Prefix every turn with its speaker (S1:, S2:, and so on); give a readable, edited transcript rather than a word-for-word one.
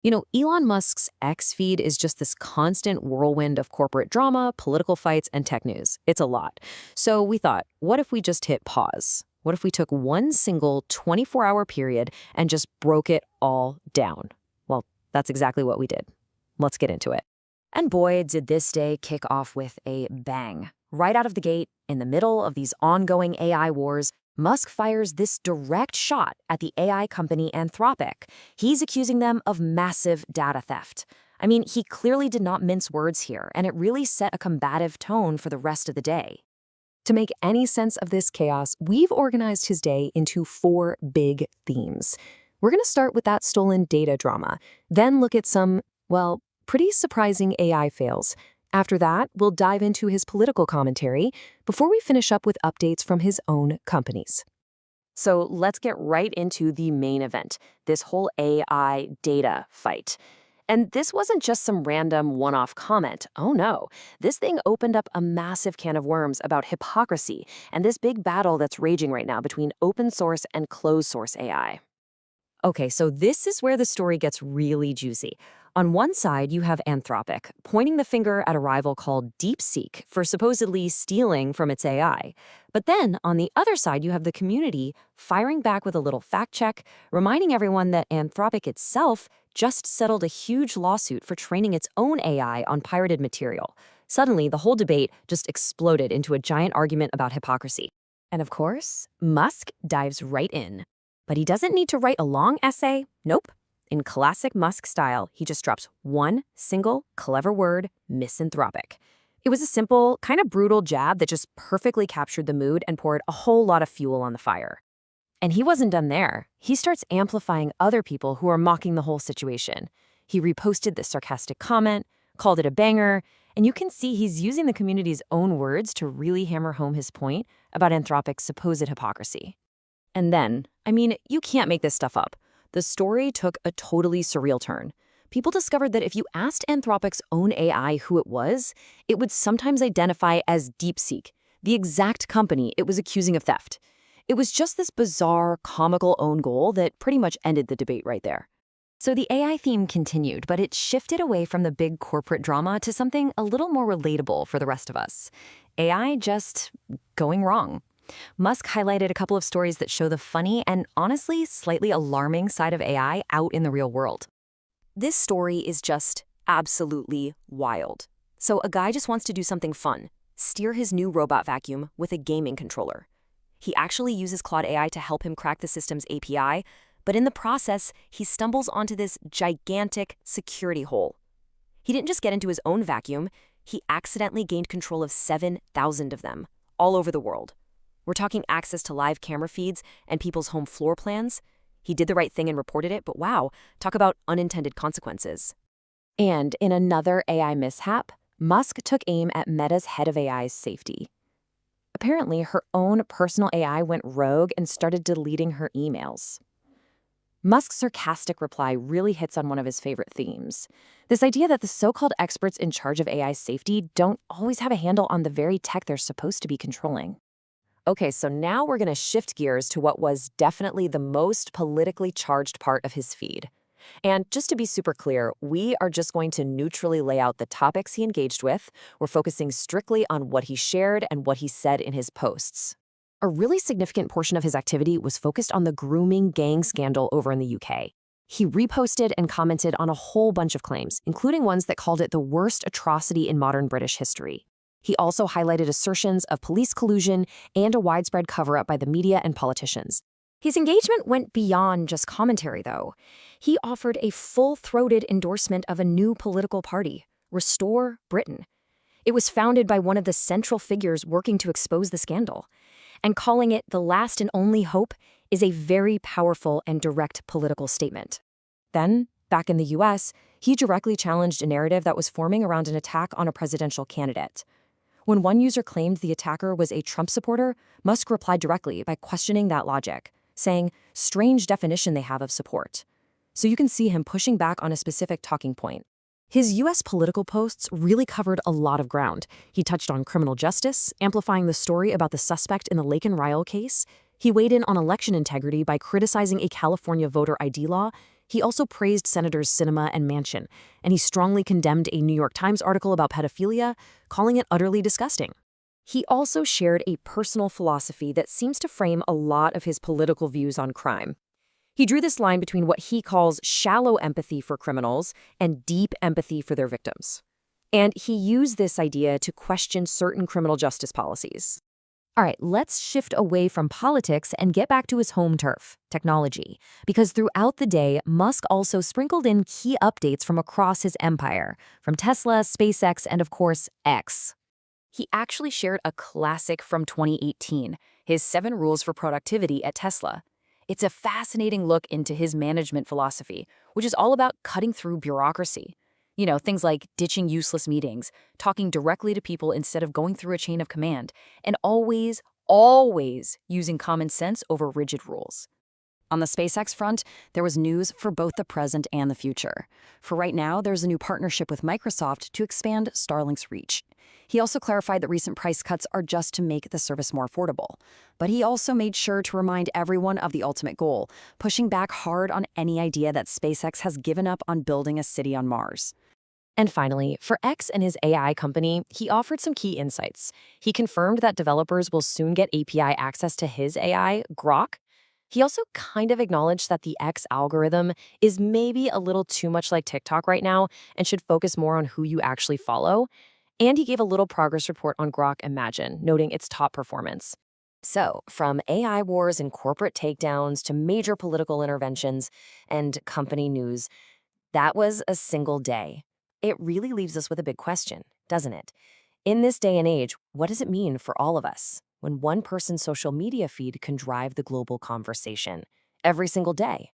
S1: Elon Musk's X feed is just this constant whirlwind of corporate drama, political fights, and tech news. It's a lot. So we thought, what if we just hit pause? What if we took one single 24-hour period and just broke it all down? Well, that's exactly what we did. Let's get into it. And boy, did this day kick off with a bang. Right out of the gate, in the middle of these ongoing AI wars, Musk fires this direct shot at the AI company Anthropic. He's accusing them of massive data theft. I mean, he clearly did not mince words here, and it really set a combative tone for the rest of the day. To make any sense of this chaos, we've organized his day into 4 big themes. We're going to start with that stolen data drama, then look at some, well, pretty surprising AI fails. After that, we'll dive into his political commentary before we finish up with updates from his own companies. So let's get right into the main event, this whole AI data fight. And this wasn't just some random one-off comment. Oh no, this thing opened up a massive can of worms about hypocrisy and this big battle that's raging right now between open source and closed source AI. Okay, so this is where the story gets really juicy. On one side, you have Anthropic, pointing the finger at a rival called DeepSeek for supposedly stealing from its AI. But then, on the other side, you have the community firing back with a little fact check, reminding everyone that Anthropic itself just settled a huge lawsuit for training its own AI on pirated material. Suddenly, the whole debate just exploded into a giant argument about hypocrisy. And of course, Musk dives right in. But he doesn't need to write a long essay. Nope. In classic Musk style, he just drops one single clever word, misanthropic. It was a simple, kind of brutal jab that just perfectly captured the mood and poured a whole lot of fuel on the fire. And he wasn't done there. He starts amplifying other people who are mocking the whole situation. He reposted this sarcastic comment, called it a banger, and you can see he's using the community's own words to really hammer home his point about Anthropic's supposed hypocrisy. And then, I mean, you can't make this stuff up. The story took a totally surreal turn. People discovered that if you asked Anthropic's own AI who it would sometimes identify as DeepSeek, the exact company it was accusing of theft. It was just this bizarre, comical own goal that pretty much ended the debate right there. So the AI theme continued, but it shifted away from the big corporate drama to something a little more relatable for the rest of us. AI just going wrong. Musk highlighted a couple of stories that show the funny and honestly slightly alarming side of AI out in the real world. This story is just absolutely wild. So a guy just wants to do something fun, steer his new robot vacuum with a gaming controller. He actually uses Claude AI to help him crack the system's API, but in the process, he stumbles onto this gigantic security hole. He didn't just get into his own vacuum, he accidentally gained control of 7,000 of them, all over the world. We're talking access to live camera feeds and people's home floor plans. He did the right thing and reported it, but wow, talk about unintended consequences. And in another AI mishap, Musk took aim at Meta's head of AI's safety. Apparently, her own personal AI went rogue and started deleting her emails. Musk's sarcastic reply really hits on one of his favorite themes. This idea that the so-called experts in charge of AI safety don't always have a handle on the very tech they're supposed to be controlling. Okay, so now we're going to shift gears to what was definitely the most politically charged part of his feed. And just to be super clear, we are just going to neutrally lay out the topics he engaged with. We're focusing strictly on what he shared and what he said in his posts. A really significant portion of his activity was focused on the grooming gang scandal over in the UK. He reposted and commented on a whole bunch of claims, including ones that called it the worst atrocity in modern British history. He also highlighted assertions of police collusion and a widespread cover-up by the media and politicians. His engagement went beyond just commentary, though. He offered a full-throated endorsement of a new political party, Restore Britain. It was founded by one of the central figures working to expose the scandal. And calling it the last and only hope is a very powerful and direct political statement. Then, back in the US, he directly challenged a narrative that was forming around an attack on a presidential candidate. When one user claimed the attacker was a Trump supporter, Musk replied directly by questioning that logic, saying, strange definition they have of support. So you can see him pushing back on a specific talking point. His US political posts really covered a lot of ground. He touched on criminal justice, amplifying the story about the suspect in the Lake and Ryle case. He weighed in on election integrity by criticizing a California voter ID law. He also praised Senators Sinema and Manchin, and he strongly condemned a New York Times article about pedophilia, calling it utterly disgusting. He also shared a personal philosophy that seems to frame a lot of his political views on crime. He drew this line between what he calls shallow empathy for criminals and deep empathy for their victims. And he used this idea to question certain criminal justice policies. All right, let's shift away from politics and get back to his home turf, technology. Because throughout the day, Musk also sprinkled in key updates from across his empire, from Tesla, SpaceX, and of course, X. He actually shared a classic from 2018, his 7 rules for productivity at Tesla. It's a fascinating look into his management philosophy, which is all about cutting through bureaucracy. Things like ditching useless meetings, talking directly to people instead of going through a chain of command, and always using common sense over rigid rules. On the SpaceX front, there was news for both the present and the future. For right now, there's a new partnership with Microsoft to expand Starlink's reach. He also clarified that recent price cuts are just to make the service more affordable. But he also made sure to remind everyone of the ultimate goal, pushing back hard on any idea that SpaceX has given up on building a city on Mars. And finally, for X and his AI company, he offered some key insights. He confirmed that developers will soon get API access to his AI, Grok. He also kind of acknowledged that the X algorithm is maybe a little too much like TikTok right now and should focus more on who you actually follow. And he gave a little progress report on Grok Imagine, noting its top performance. So, from AI wars and corporate takedowns to major political interventions and company news, that was a single day. It really leaves us with a big question, doesn't it? In this day and age, what does it mean for all of us when one person's social media feed can drive the global conversation every single day?